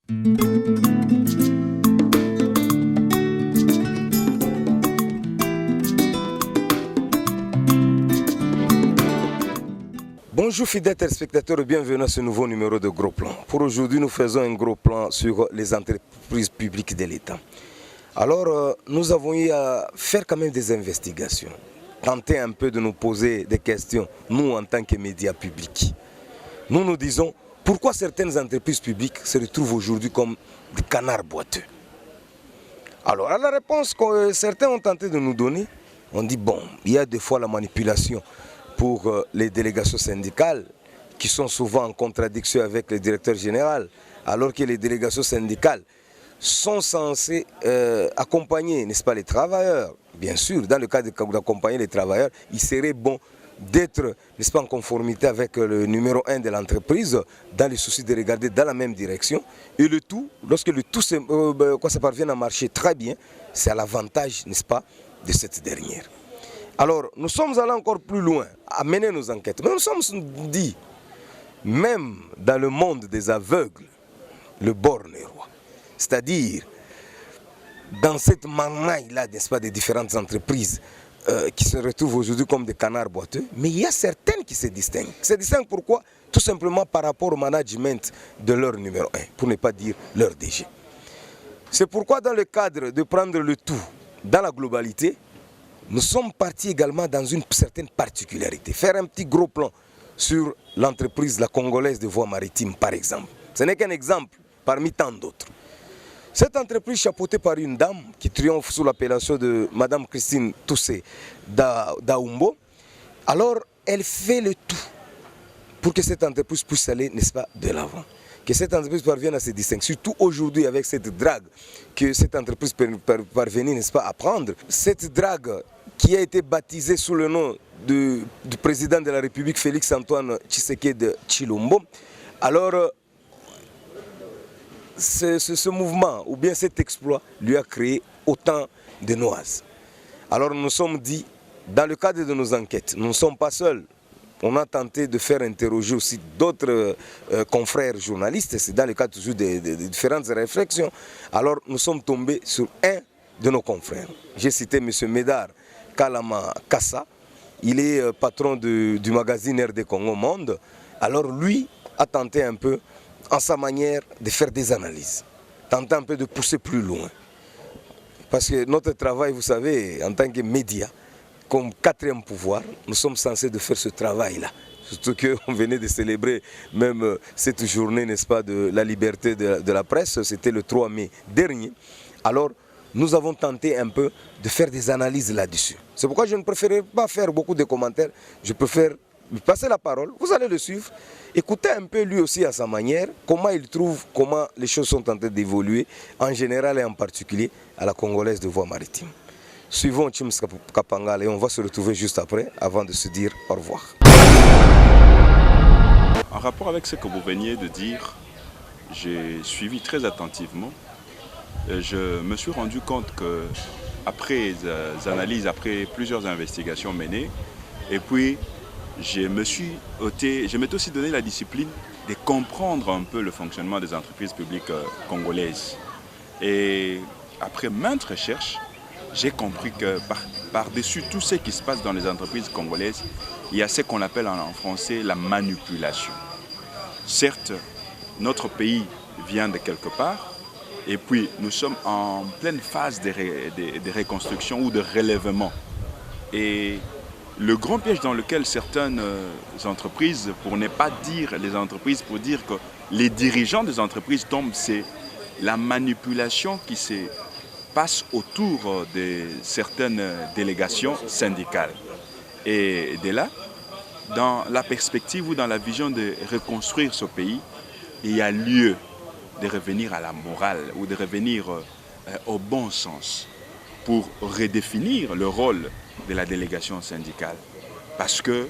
Bonjour fidèles téléspectateurs et bienvenue à ce nouveau numéro de Gros Plan. Pour aujourd'hui, nous faisons un gros plan sur les entreprises publiques de l'État. Alors, nous avons eu à faire quand même des investigations, tenter un peu de nous poser des questions, nous en tant que médias publics. Nous nous disons, pourquoi certaines entreprises publiques se retrouvent aujourd'hui comme des canards boiteux? Alors, à la réponse que certains ont tenté de nous donner, on dit, bon, il y a des fois la manipulation pour les délégations syndicales qui sont souvent en contradiction avec le directeur général, alors que les délégations syndicales sont censées accompagner, n'est-ce pas, les travailleurs. Bien sûr, dans le cas d'accompagner les travailleurs, il serait bon d'être, n'est-ce pas, en conformité avec le numéro 1 de l'entreprise, dans le souci de regarder dans la même direction. Et le tout, lorsque le tout ça parvient à marcher très bien, c'est à l'avantage, n'est-ce pas, de cette dernière. Alors, nous sommes allés encore plus loin, à mener nos enquêtes. Mais nous sommes dit, même dans le monde des aveugles, le borgne est roi. C'est-à-dire, dans cette mannaille-là, n'est-ce pas, des différentes entreprises qui se retrouvent aujourd'hui comme des canards boiteux, mais il y a certaines qui se distinguent. Se distinguent pourquoi? Tout simplement par rapport au management de leur numéro 1, pour ne pas dire leur DG. C'est pourquoi dans le cadre de prendre le tout dans la globalité, nous sommes partis également dans une certaine particularité. Faire un petit gros plan sur l'entreprise la Congolaise de Voies Maritimes, par exemple. Ce n'est qu'un exemple parmi tant d'autres. Cette entreprise chapeautée par une dame qui triomphe sous l'appellation de Madame Christine Toussé Daoumbo, alors elle fait le tout pour que cette entreprise puisse aller, n'est-ce pas, de l'avant. Que cette entreprise parvienne à se distinguer, surtout aujourd'hui avec cette drague que cette entreprise peut parvenir, n'est-ce pas, à prendre. Cette drague qui a été baptisée sous le nom du président de la République, Félix Antoine Tshisekedi Tshilombo. Alors, ce mouvement, ou bien cet exploit, lui a créé autant de noises. Alors nous nous sommes dit, dans le cadre de nos enquêtes, nous ne sommes pas seuls. On a tenté de faire interroger aussi d'autres confrères journalistes, c'est dans le cadre toujours de différentes réflexions. Alors nous sommes tombés sur un de nos confrères. J'ai cité M. Médard Kalama Kassa, il est patron du magazine RD Congo Monde. Alors lui a tenté un peu, en sa manière, de faire des analyses, tenter un peu de pousser plus loin. Parce que notre travail, vous savez, en tant que média, comme quatrième pouvoir, nous sommes censés de faire ce travail-là. Surtout qu'on venait de célébrer même cette journée, n'est-ce pas, de la liberté de la presse, c'était le 3 mai dernier. Alors, nous avons tenté un peu de faire des analyses là-dessus. C'est pourquoi je ne préférais pas faire beaucoup de commentaires, je préfère lui passer la parole, vous allez le suivre, écoutez un peu lui aussi à sa manière, comment il trouve, comment les choses sont en train d'évoluer, en général et en particulier à la Congolaise de Voies Maritimes. Suivons Chims Kapangala et on va se retrouver juste après, avant de se dire au revoir. En rapport avec ce que vous veniez de dire, j'ai suivi très attentivement. Je me suis rendu compte que, après des analyses, après plusieurs investigations menées, et puis je m'étais aussi donné la discipline de comprendre un peu le fonctionnement des entreprises publiques congolaises. Et après maintes recherches, j'ai compris que par-dessus tout ce qui se passe dans les entreprises congolaises, il y a ce qu'on appelle en français la manipulation. Certes, notre pays vient de quelque part, et puis nous sommes en pleine phase de reconstruction ou de relèvement. Et le grand piège dans lequel certaines entreprises, pour ne pas dire les entreprises, pour dire que les dirigeants des entreprises tombent, c'est la manipulation qui se passe autour de certaines délégations syndicales. Et de là, dans la perspective ou dans la vision de reconstruire ce pays, il y a lieu de revenir à la morale ou de revenir au bon sens pour redéfinir le rôle de la délégation syndicale. Parce que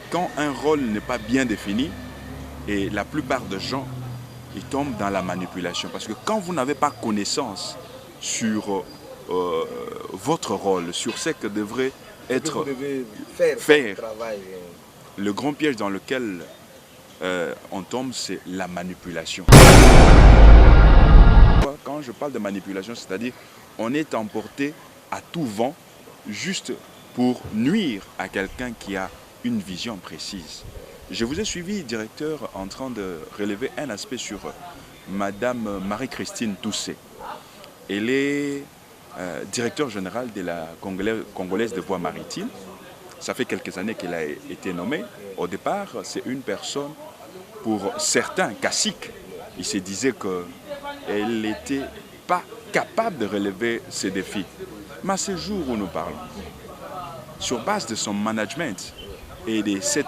quand un rôle n'est pas bien défini, et la plupart des gens, ils tombent dans la manipulation. Parce que quand vous n'avez pas connaissance sur votre rôle, sur ce que devrait être vous devez faire travail. Le grand piège dans lequel on tombe, c'est la manipulation. parle de manipulation, c'est-à-dire on est emporté à tout vent juste pour nuire à quelqu'un qui a une vision précise. Je vous ai suivi, directeur, en train de relever un aspect sur Madame Marie-Christine Toussé. Elle est directeur général de la Congolaise de Voies Maritimes. Ça fait quelques années qu'elle a été nommée. Au départ, c'est une personne, pour certains caciques, ils se disaient qu'elle n'était pas capable de relever ces défis. Mais à ce jour où nous parlons, sur base de son management et de cette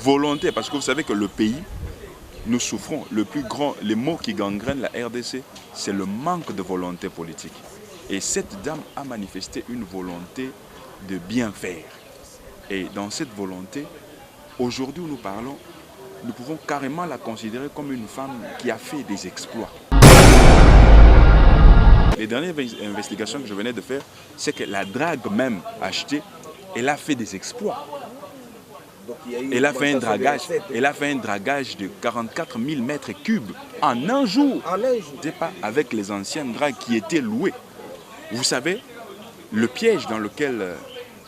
volonté, parce que vous savez que le pays, nous souffrons, les maux qui gangrènent la RDC, c'est le manque de volonté politique. Et cette dame a manifesté une volonté de bien faire. Et dans cette volonté, aujourd'hui où nous parlons, nous pouvons carrément la considérer comme une femme qui a fait des exploits. Les dernières investigations que je venais de faire, c'est que la drague même achetée, elle a fait des exploits. Elle a fait un dragage de 44 000 mètres cubes en un jour. C'est pas avec les anciennes dragues qui étaient louées. Vous savez, le piège dans lequel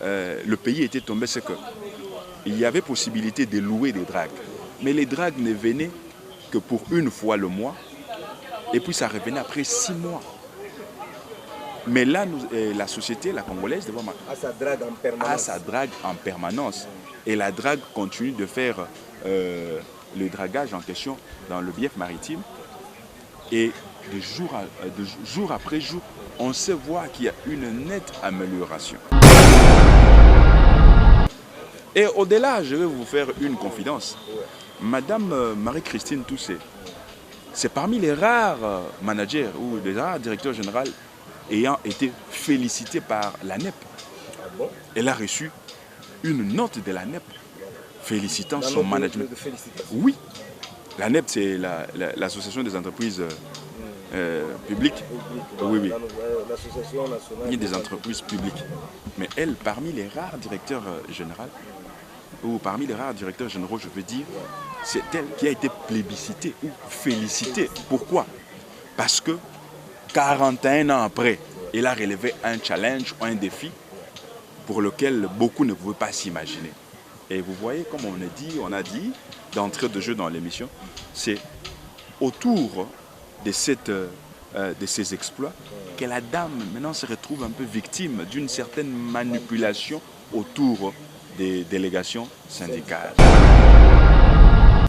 le pays était tombé, c'est qu'il y avait possibilité de louer des dragues. Mais les dragues ne venaient que pour une fois le mois. Et puis ça revenait après 6 mois. Mais là, la société, la Congolaise, a sa drague en permanence. A sa drague en permanence. Et la drague continue de faire le dragage en question dans le bief maritime. Et de jour après jour, on se voit qu'il y a une nette amélioration. Et au-delà, je vais vous faire une confidence. Madame Marie-Christine Toussé, c'est parmi les rares managers ou les rares directeurs généraux ayant été félicité par la NEP. Elle a reçu une note de la NEP félicitant son management. Oui, la NEP, c'est l'association des entreprises publiques. Oui. L'association nationale des entreprises publiques. Mais elle, parmi les rares directeurs généraux, ou parmi les rares directeurs généraux, je veux dire, c'est elle qui a été plébiscitée ou félicitée. Pourquoi? Parce que 41 ans après, elle a relevé un challenge, un défi pour lequel beaucoup ne pouvaient pas s'imaginer. Et vous voyez, comme on a dit d'entrée de jeu dans l'émission, c'est autour de ces exploits que la dame maintenant se retrouve un peu victime d'une certaine manipulation autour des délégations syndicales.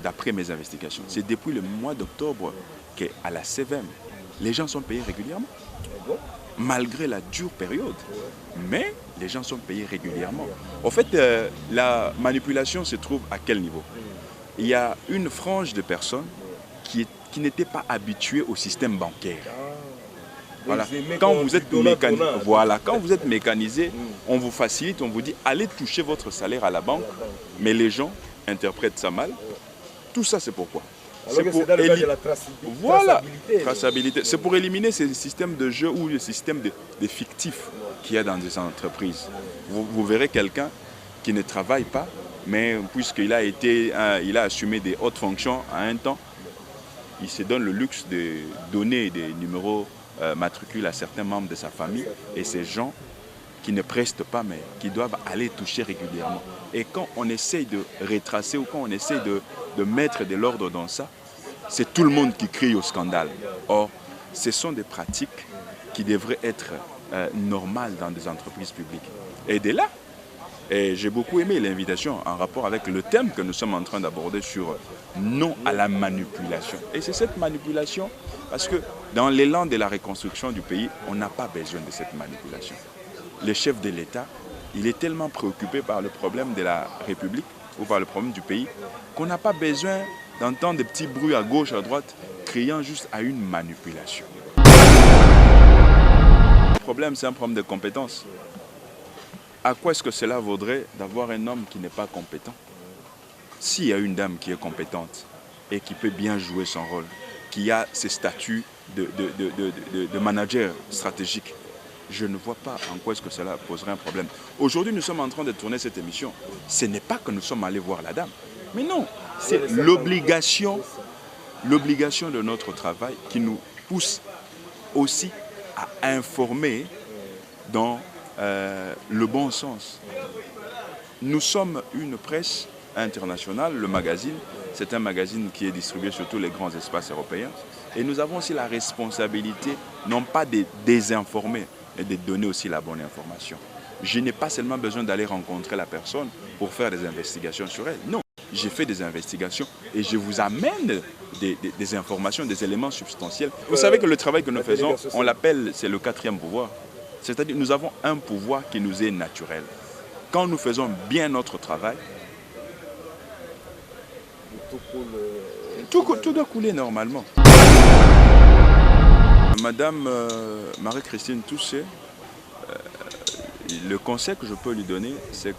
D'après mes investigations, c'est depuis le mois d'octobre qu'à la CVM, les gens sont payés régulièrement. Malgré la dure période, mais les gens sont payés régulièrement. En fait, la manipulation se trouve à quel niveau? Il y a une frange de personnes qui n'étaient pas habituées au système bancaire. Voilà. Quand vous êtes mécanisé, on vous facilite, on vous dit allez toucher votre salaire à la banque, mais les gens interprètent ça mal. Tout ça, c'est pourquoi? C'est pour éliminer la traçabilité. C'est pour éliminer ces systèmes de jeu ou le système de fictifs qu'il y a dans des entreprises. Vous verrez quelqu'un qui ne travaille pas, mais puisqu'il il a assumé des hautes fonctions à un temps, il se donne le luxe de donner des numéros matricules à certains membres de sa famille et ces gens qui ne prestent pas, mais qui doivent aller toucher régulièrement. Et quand on essaye de retracer ou quand on essaye de mettre de l'ordre dans ça, c'est tout le monde qui crie au scandale. Or, ce sont des pratiques qui devraient être normales dans des entreprises publiques. Et de là, j'ai beaucoup aimé l'invitation en rapport avec le thème que nous sommes en train d'aborder sur non à la manipulation. Et c'est cette manipulation, parce que dans l'élan de la reconstruction du pays, on n'a pas besoin de cette manipulation. Le chef de l'État, il est tellement préoccupé par le problème de la République ou par le problème du pays qu'on n'a pas besoin d'entendre des petits bruits à gauche, à droite, criant juste à une manipulation. Le problème, c'est un problème de compétence. À quoi est-ce que cela vaudrait d'avoir un homme qui n'est pas compétent? S'il y a une dame qui est compétente et qui peut bien jouer son rôle, qui a ses statuts de manager stratégique, je ne vois pas en quoi est-ce que cela poserait un problème. Aujourd'hui, nous sommes en train de tourner cette émission. Ce n'est pas que nous sommes allés voir la dame. Mais non, c'est l'obligation de notre travail qui nous pousse aussi à informer dans le bon sens. Nous sommes une presse internationale, le magazine, c'est un magazine qui est distribué sur tous les grands espaces européens. Et nous avons aussi la responsabilité, non pas de désinformer, mais de donner aussi la bonne information. Je n'ai pas seulement besoin d'aller rencontrer la personne pour faire des investigations sur elle. Non, j'ai fait des investigations et je vous amène des informations, des éléments substantiels. Vous savez que le travail que nous faisons, on l'appelle, c'est le 4e pouvoir. C'est-à-dire que nous avons un pouvoir qui nous est naturel. Quand nous faisons bien notre travail, tout doit couler normalement. Madame Marie-Christine Toussé, le conseil que je peux lui donner, c'est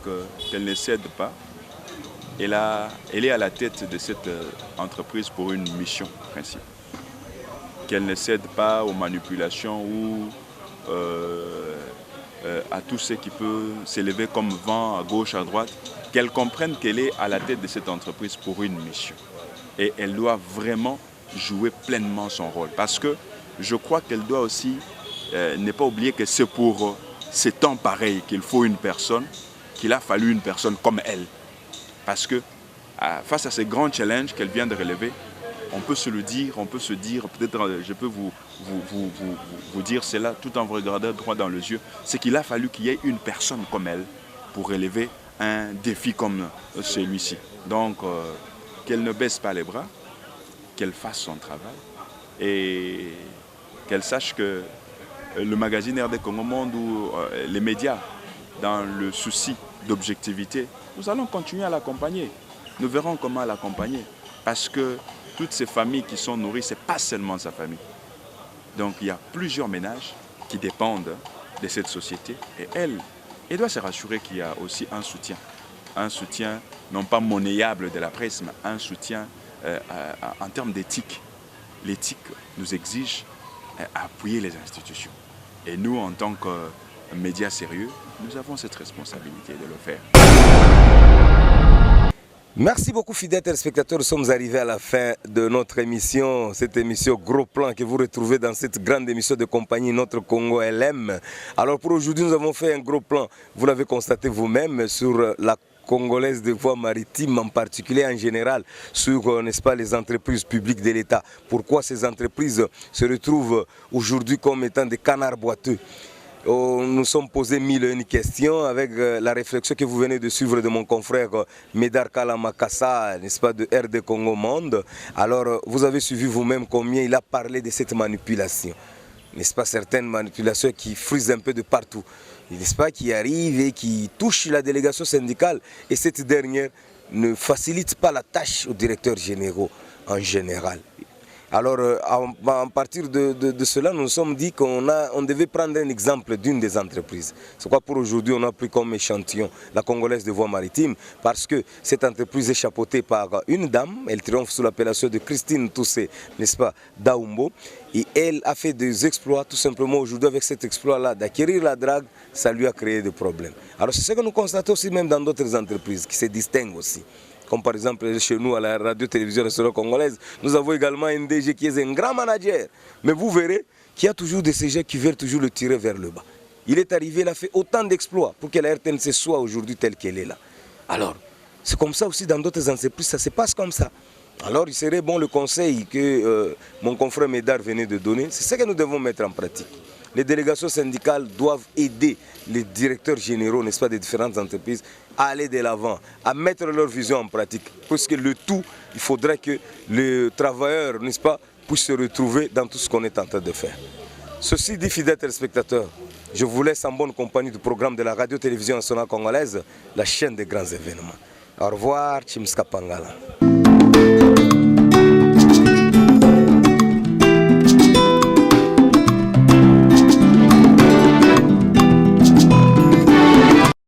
qu'elle ne cède pas. Elle est à la tête de cette entreprise pour une mission principale. Qu'elle ne cède pas aux manipulations ou à tout ce qui peut s'élever comme vent à gauche, à droite. Qu'elle comprenne qu'elle est à la tête de cette entreprise pour une mission. Et elle doit vraiment jouer pleinement son rôle. Parce que je crois qu'elle doit aussi ne pas oublier que c'est pour ces temps pareils qu'il faut une personne, qu'il a fallu une personne comme elle. Parce que face à ces grands challenges qu'elle vient de relever, on peut se le dire, on peut se dire, peut-être je peux vous dire cela tout en vous regardant droit dans les yeux, c'est qu'il a fallu qu'il y ait une personne comme elle pour relever un défi comme celui-ci. Donc, qu'elle ne baisse pas les bras, qu'elle fasse son travail et qu'elle sache que le magazine RD Congo Monde ou les médias, dans le souci d'objectivité, nous allons continuer à l'accompagner. Nous verrons comment l'accompagner. Parce que toutes ces familles qui sont nourries, ce n'est pas seulement sa famille. Donc il y a plusieurs ménages qui dépendent de cette société. Et elle doit se rassurer qu'il y a aussi un soutien. Un soutien non pas monnayable de la presse, mais un soutien en termes d'éthique. L'éthique nous exige d'appuyer les institutions. Et nous, en tant que médias sérieux, nous avons cette responsabilité de le faire. Merci beaucoup fidèles téléspectateurs, nous sommes arrivés à la fin de notre émission, cette émission Gros Plan que vous retrouvez dans cette grande émission de compagnie Notre Congo LM. Alors pour aujourd'hui nous avons fait un gros plan, vous l'avez constaté vous-même, sur la congolaise de voies maritimes, en particulier en général sur, n'est-ce pas, les entreprises publiques de l'État. Pourquoi ces entreprises se retrouvent aujourd'hui comme étant des canards boiteux? Nous sommes posés 1001 questions avec la réflexion que vous venez de suivre de mon confrère Médard Kalamakassa, n'est-ce pas, de RD Congo Monde. Alors vous avez suivi vous-même combien il a parlé de cette manipulation. N'est-ce pas, certaines manipulations qui frisent un peu de partout, n'est-ce pas, qui arrivent et qui touchent la délégation syndicale. Et cette dernière ne facilite pas la tâche aux directeurs généraux en général. Alors, à partir de cela, nous nous sommes dit qu'on devait prendre un exemple d'une des entreprises. C'est quoi pour aujourd'hui, on a pris comme échantillon la Congolaise de voies maritimes, parce que cette entreprise est chapeautée par une dame, elle triomphe sous l'appellation de Christine Toussé, n'est-ce pas, Daumbo, et elle a fait des exploits, tout simplement aujourd'hui avec cet exploit-là, d'acquérir la drague, ça lui a créé des problèmes. Alors c'est ce que nous constatons aussi même dans d'autres entreprises qui se distinguent aussi. Comme par exemple chez nous à la radio-télévision nationale congolaise, nous avons également un DG qui est un grand manager. Mais vous verrez qu'il y a toujours des CG qui veulent toujours le tirer vers le bas. Il est arrivé, il a fait autant d'exploits pour que la RTNC soit aujourd'hui telle qu'elle est là. Alors, c'est comme ça aussi dans d'autres entreprises, ça se passe comme ça. Alors il serait bon le conseil que mon confrère Médard venait de donner, c'est ce que nous devons mettre en pratique. Les délégations syndicales doivent aider les directeurs généraux, n'est-ce pas, des différentes entreprises à aller de l'avant, à mettre leur vision en pratique. Parce que le tout, il faudrait que les travailleurs, n'est-ce pas, puissent se retrouver dans tout ce qu'on est en train de faire. Ceci dit, fidèles téléspectateurs, je vous laisse en bonne compagnie du programme de la radio-télévision nationale congolaise, la chaîne des grands événements. Au revoir, Chimska Pangala.